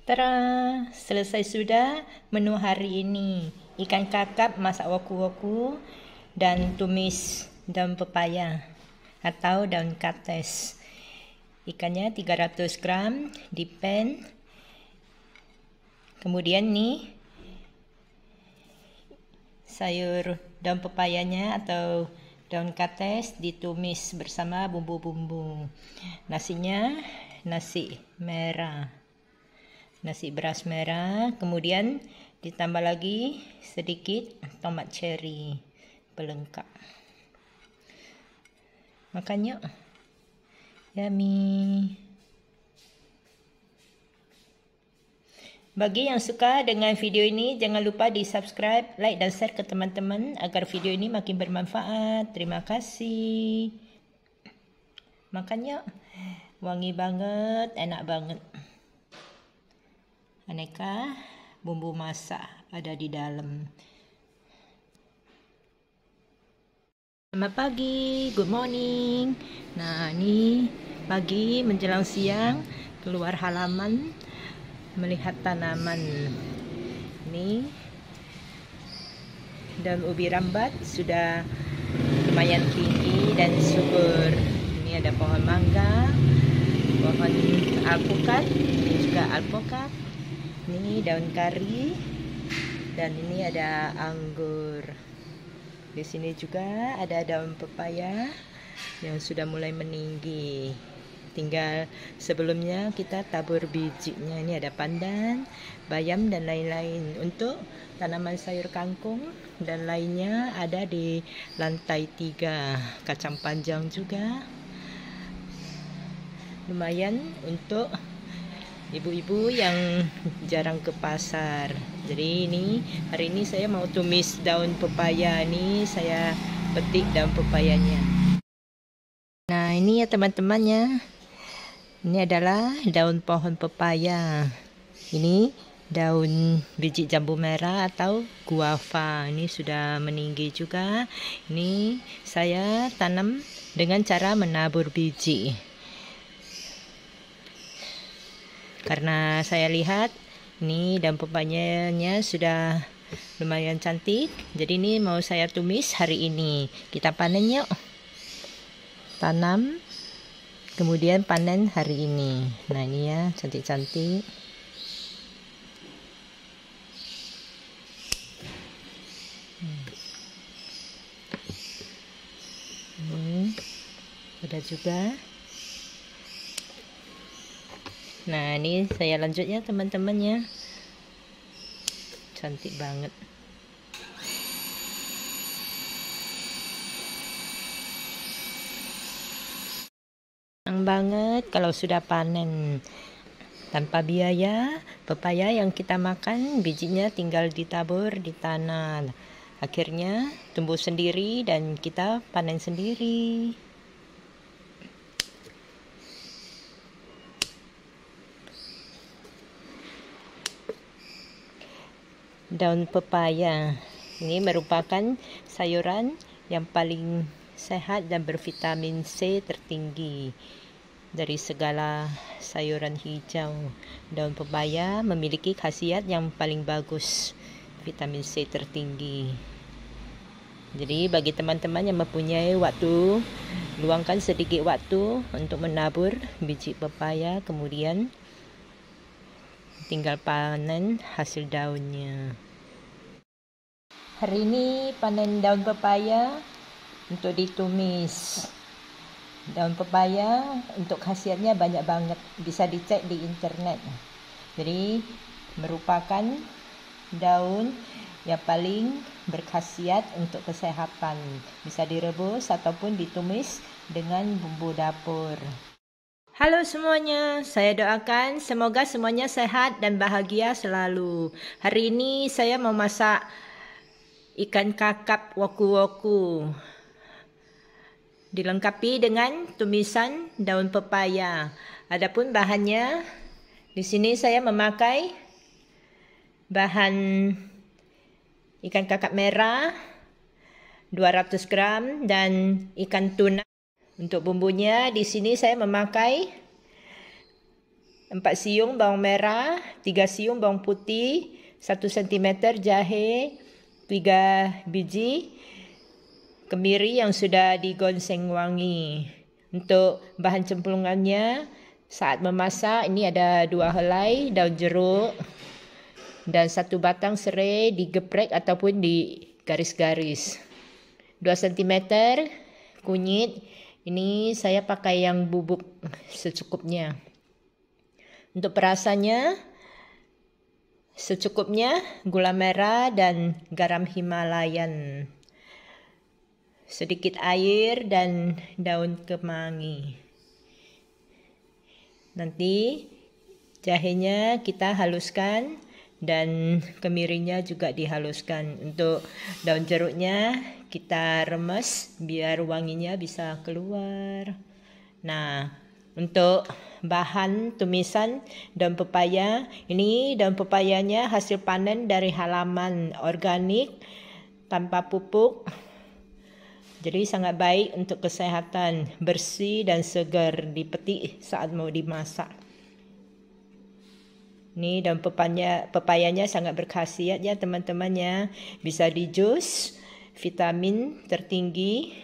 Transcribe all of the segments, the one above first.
Tara, selesai sudah menu hari ini. Ikan kakap masak woku-woku dan tumis daun pepaya atau daun kates. Ikannya 300 gram di pan. Kemudian nih sayur daun pepayanya atau daun kates ditumis bersama bumbu-bumbu. Nasinya nasi merah. Nasi beras merah, kemudian ditambah lagi sedikit tomat cherry pelengkap. Makan yuk. Yummy. Bagi yang suka dengan video ini, jangan lupa di subscribe, like dan share ke teman-teman agar video ini makin bermanfaat. Terima kasih. Makan yuk. Wangi banget, enak banget. Aneka bumbu masak ada di dalam. Selamat pagi, good morning. Nah, ini pagi menjelang siang, keluar halaman melihat tanaman. Ini daun ubi rambat sudah lumayan tinggi dan subur. Ini ada pohon mangga, pohon alpukat, juga alpukat. Ini daun kari dan ini ada anggur. Di sini juga ada daun pepaya yang sudah mulai meninggi. Tinggal sebelumnya kita tabur bijinya. Ini ada pandan, bayam dan lain-lain. Untuk tanaman sayur kangkung dan lainnya ada di lantai 3. Kacang panjang juga. Lumayan untuk ibu-ibu yang jarang ke pasar. Jadi hari ini saya mau tumis daun pepaya. Ini saya petik daun pepayanya. Nah, ini ya teman-temannya. Ini adalah daun pohon pepaya. Ini daun biji jambu merah atau guava. Ini sudah meninggi juga. Ini saya tanam dengan cara menabur biji. Karena saya lihat ini daun pepayanya sudah lumayan cantik. Jadi ini mau saya tumis hari ini. Kita panen yuk. Tanam, kemudian panen hari ini. Nah, ini ya, cantik-cantik. Ini ada juga. Nah, ini saya lanjut ya teman-temannya. Cantik banget. Senang banget kalau sudah panen. Tanpa biaya, pepaya yang kita makan bijinya tinggal ditabur di tanah. Akhirnya tumbuh sendiri dan kita panen sendiri. Daun pepaya ini merupakan sayuran yang paling sehat dan bervitamin C tertinggi dari segala sayuran hijau. Daun pepaya memiliki khasiat yang paling bagus, vitamin C tertinggi. Jadi bagi teman-teman yang mempunyai waktu, luangkan sedikit waktu untuk menabur biji pepaya, kemudian tinggal panen hasil daunnya. Hari ini panen daun pepaya untuk ditumis. Daun pepaya untuk khasiatnya banyak banget, bisa dicek di internet. Jadi merupakan daun yang paling berkhasiat untuk kesehatan. Bisa direbus ataupun ditumis dengan bumbu dapur. Halo semuanya, saya doakan semoga semuanya sehat dan bahagia selalu. Hari ini saya mau masak ikan kakap woku-woku. Dilengkapi dengan tumisan daun pepaya. Adapun bahannya, di sini saya memakai bahan ikan kakap merah 200 gram dan ikan tuna. Untuk bumbunya di sini saya memakai 4 siung bawang merah, 3 siung bawang putih, 1 cm jahe, 3 biji kemiri yang sudah digonseng wangi. Untuk bahan cemplungannya saat memasak, ini ada 2 helai daun jeruk dan 1 batang serai digeprek ataupun digaris-garis. 2 cm kunyit, ini saya pakai yang bubuk secukupnya. Untuk perasannya secukupnya gula merah dan garam Himalayan. Sedikit air dan daun kemangi. Nanti jahenya kita haluskan dan kemirinya juga dihaluskan. Untuk daun jeruknya kita remes biar wanginya bisa keluar. Nah, untuk bahan tumisan daun pepaya, ini daun pepayanya hasil panen dari halaman organik tanpa pupuk. Jadi sangat baik untuk kesehatan, bersih dan segar dipetik saat mau dimasak. Ini daun pepayanya sangat berkhasiat ya teman-temannya. Bisa di jus, vitamin tertinggi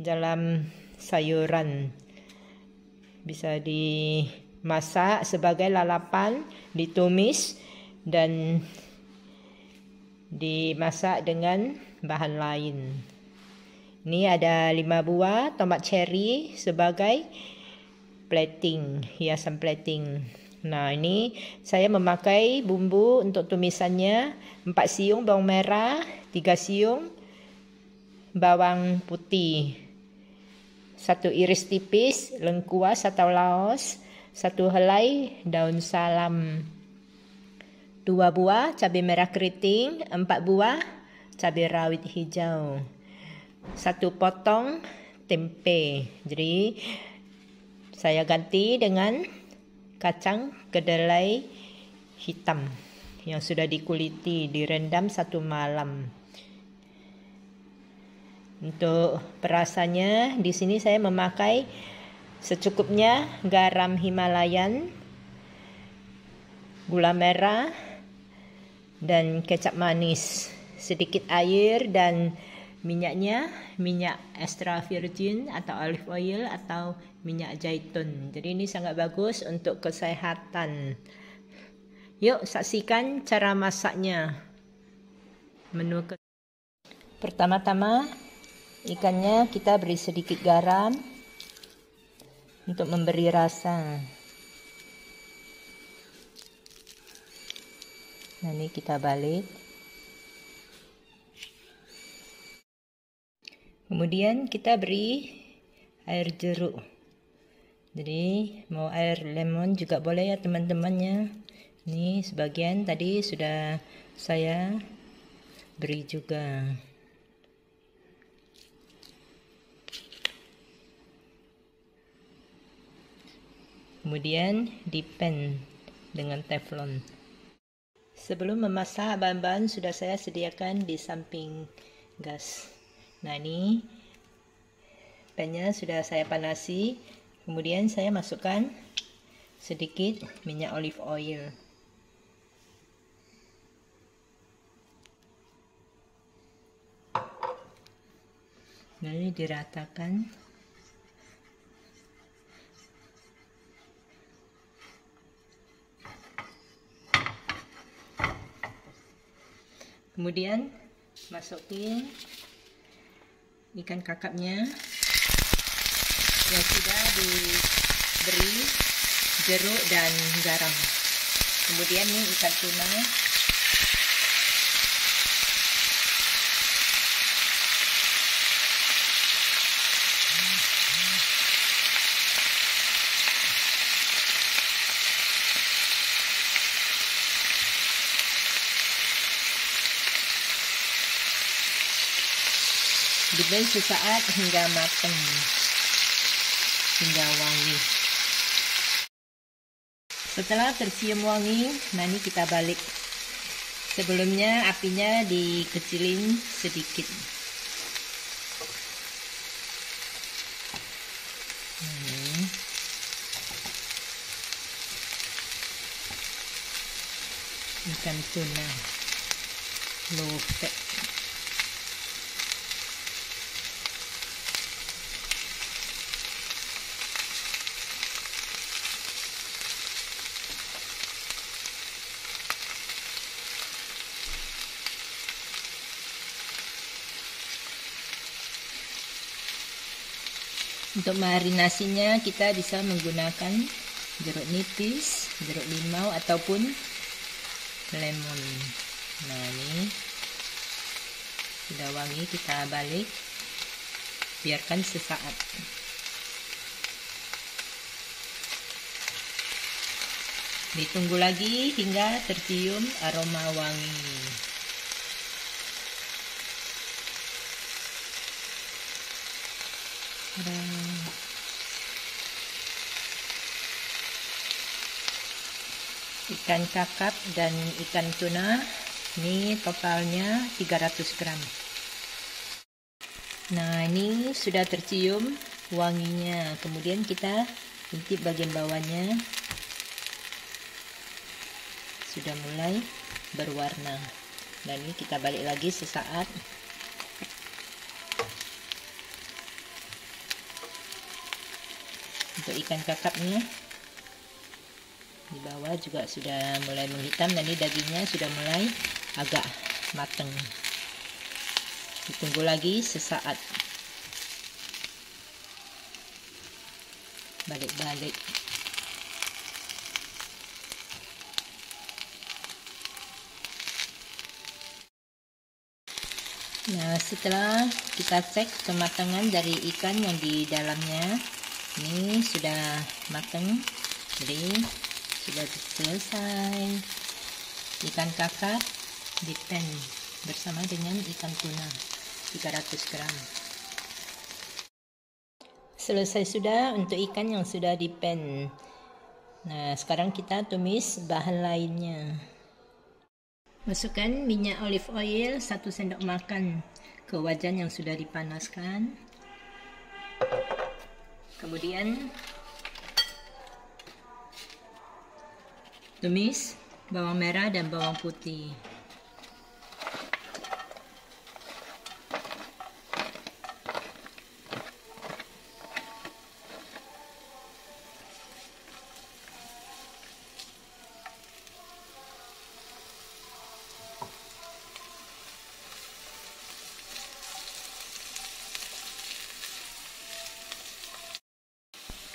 dalam sayuran. Bisa dimasak sebagai lalapan, ditumis dan dimasak dengan bahan lain. Ini ada 5 buah tomat cherry sebagai plating, hiasan plating. Nah, ini saya memakai bumbu untuk tumisannya 4 siung bawang merah, 3 siung bawang putih, 1 iris tipis lengkuas atau laos, 1 helai daun salam, 2 buah cabai merah keriting, 4 buah cabai rawit hijau, 1 potong tempe. Jadi saya ganti dengan kacang kedelai hitam yang sudah dikuliti, direndam 1 malam. Untuk perasannya di sini saya memakai secukupnya garam Himalayan, gula merah dan kecap manis, sedikit air dan minyaknya minyak extra virgin atau olive oil atau minyak zaitun. Jadi ini sangat bagus untuk kesehatan. Yuk saksikan cara masaknya. Pertama-tama ikannya kita beri sedikit garam untuk memberi rasa. Nah, ini kita balik. Kemudian kita beri air jeruk. Jadi mau air lemon juga boleh ya teman-temannya. Ini sebagian tadi sudah saya beri juga. Kemudian dipen dengan teflon. Sebelum memasak, bahan-bahan sudah saya sediakan di samping gas. Nah, ini pannya sudah saya panasi. Kemudian saya masukkan sedikit minyak olive oil. Nah, ini diratakan. Kemudian masukin ikan kakapnya yang sudah diberi jeruk dan garam. Kemudian ini ikan tuna. Diblend sesaat hingga matang, hingga wangi. Setelah tercium wangi, nah ini kita balik. Sebelumnya apinya dikecilin sedikit. ikan tuna low fat. Untuk marinasinya kita bisa menggunakan jeruk nipis, jeruk limau ataupun lemon. Nah, ini sudah wangi, kita balik, biarkan sesaat. Ditunggu lagi hingga tercium aroma wangi. Ikan kakap dan ikan tuna ini totalnya 300 gram. Nah, ini sudah tercium wanginya. Kemudian kita intip bagian bawahnya, sudah mulai berwarna. Dan ini kita balik lagi sesaat. Untuk ikan kakapnya di bawah juga sudah mulai menghitam, dan ini dagingnya sudah mulai agak matang. Ditunggu lagi sesaat, balik-balik. Nah, setelah kita cek kematangan dari ikan yang di dalamnya, ini sudah matang, jadi sudah selesai ikan kakap di pan bersama dengan ikan tuna 300 gram. Selesai sudah untuk ikan yang sudah di pan. Nah, sekarang kita tumis bahan lainnya. Masukkan minyak olive oil 1 sendok makan ke wajan yang sudah dipanaskan. Kemudian tumis bawang merah dan bawang putih.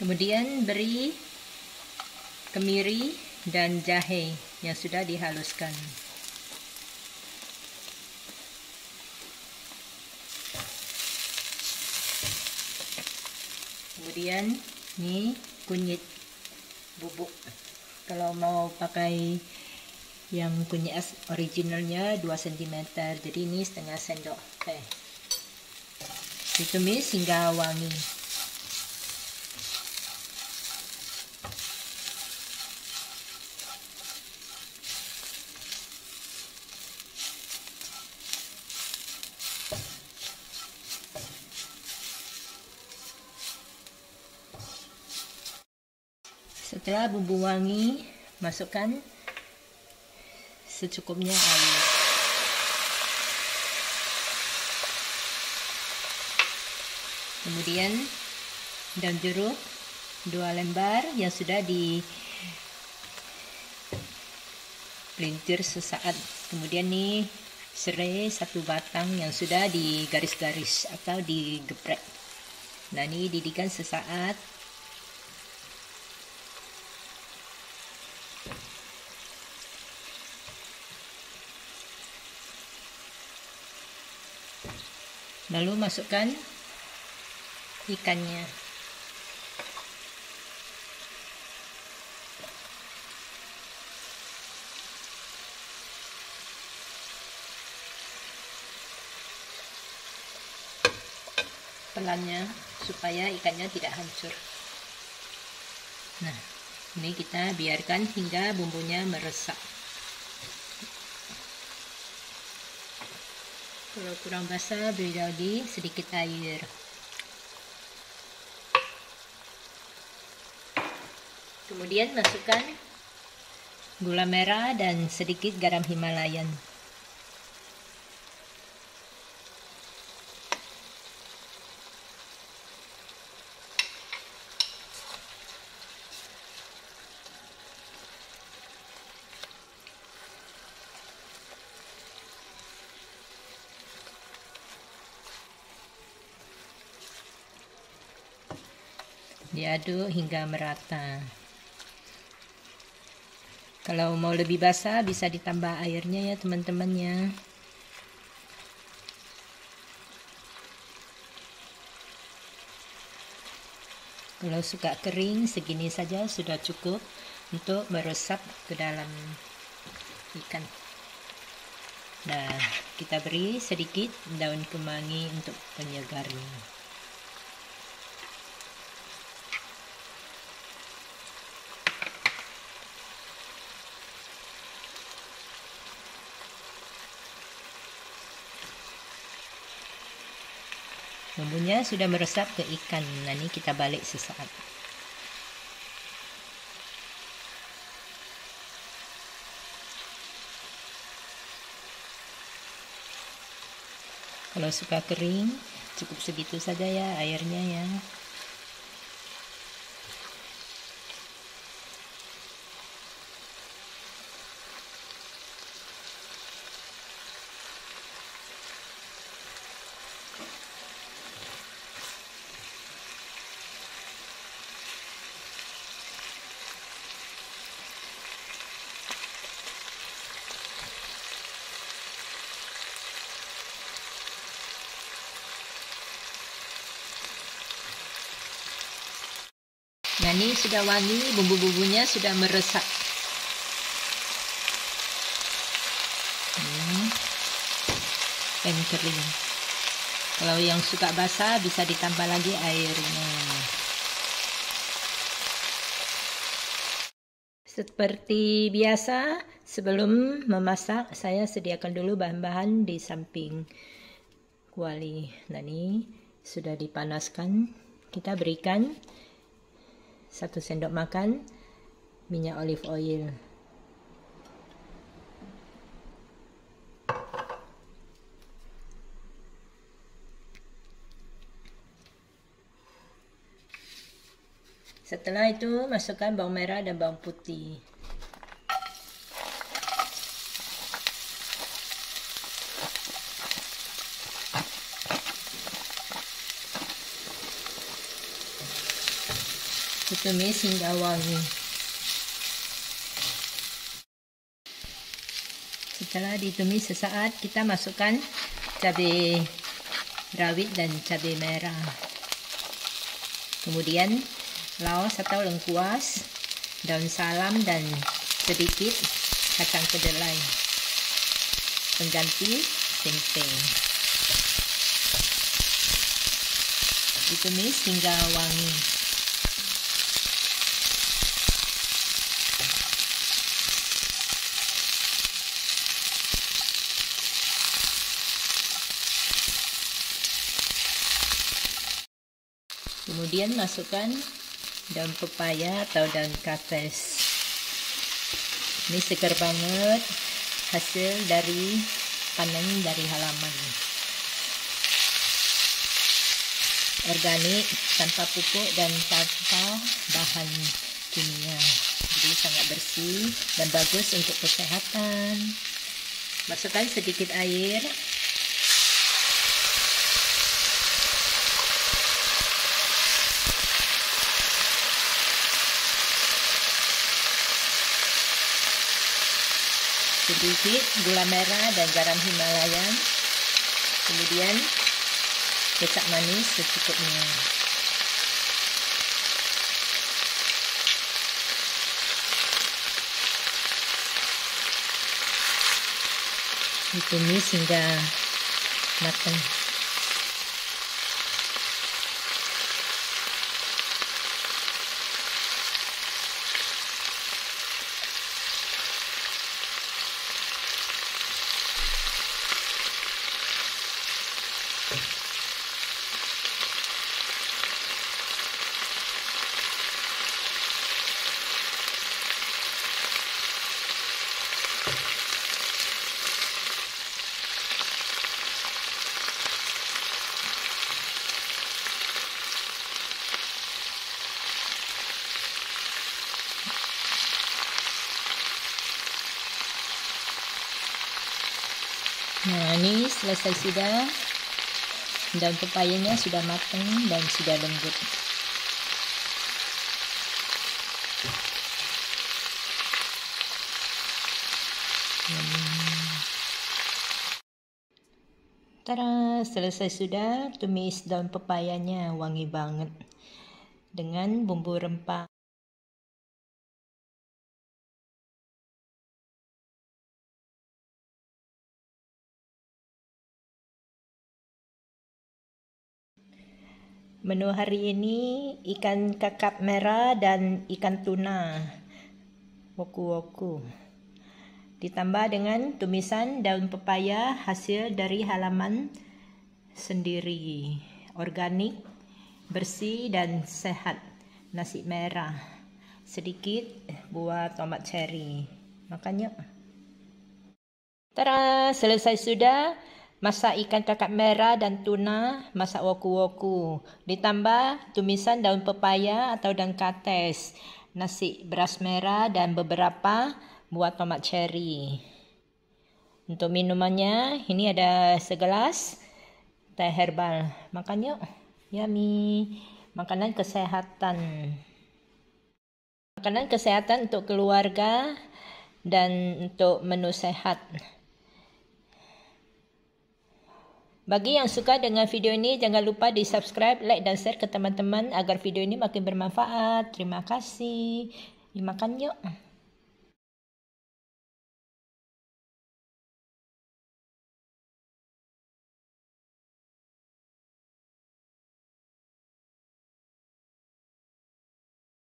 Kemudian beri kemiri dan jahe yang sudah dihaluskan. Kemudian ini kunyit bubuk. Kalau mau pakai yang kunyit originalnya 2 cm, jadi ini setengah sendok teh. Ditumis hingga wangi. Setelah bumbu wangi, masukkan secukupnya air. Kemudian daun jeruk 2 lembar yang sudah dipelintir sesaat. Kemudian nih serai 1 batang yang sudah digaris-garis atau digeprek. Nah, ini didihkan sesaat. Lalu masukkan ikannya. Pelannya supaya ikannya tidak hancur. Nah, ini kita biarkan hingga bumbunya meresap. Kalau kurang basah, beri lagi sedikit air. Kemudian masukkan gula merah, dan sedikit garam Himalayan. Diaduk hingga merata. Kalau mau lebih basah bisa ditambah airnya ya teman-teman ya. Kalau suka kering segini saja sudah cukup untuk meresap ke dalam ikan. Nah, kita beri sedikit daun kemangi untuk penyegarnya. Bumbunya sudah meresap ke ikan. Nah, ini kita balik sesaat. Kalau suka kering, cukup segitu saja ya airnya ya. Nah, ini sudah wangi, bumbu-bumbunya sudah meresap. Dan kering. Kalau yang suka basah bisa ditambah lagi airnya. Seperti biasa, sebelum memasak saya sediakan dulu bahan-bahan di samping kuali. Nah, ini sudah dipanaskan. Kita berikan 1 sendok makan minyak olive oil. Setelah itu masukkan bawang merah dan bawang putih. Tumis hingga wangi. Setelah ditumis sesaat, kita masukkan cabai rawit dan cabai merah. Kemudian laos atau lengkuas, daun salam, dan sedikit kacang kedelai pengganti tempe. Ditumis hingga wangi. Kemudian masukkan daun pepaya atau daun kapes. Ini segar banget, hasil dari panen dari halaman. Organik, tanpa pupuk dan tanpa bahan kimia. Jadi sangat bersih dan bagus untuk kesehatan. Masukkan sedikit air. Sedikit gula merah dan garam Himalayan, kemudian kecap manis secukupnya. Ditumis hingga matang. Nah, ini selesai sudah. Daun pepayanya sudah matang dan sudah lembut. Tada, selesai sudah. Tumis daun pepayanya, wangi banget. Dengan bumbu rempah. Menu hari ini ikan kakap merah dan ikan tuna woku-woku. Ditambah dengan tumisan daun pepaya hasil dari halaman sendiri. Organik, bersih dan sehat. Nasi merah. Sedikit buah tomat cherry. Makan yuk. Tada, selesai sudah. Masak ikan kakap merah dan tuna, masak woku-woku. Ditambah tumisan daun pepaya atau daun kates, nasi beras merah dan beberapa buah tomat cherry. Untuk minumannya, ini ada segelas teh herbal. Makan yuk. Yummy. Makanan kesehatan. Makanan kesehatan untuk keluarga dan untuk menu sehat. Bagi yang suka dengan video ini, jangan lupa di subscribe, like dan share ke teman-teman agar video ini makin bermanfaat. Terima kasih. Dimakan yuk.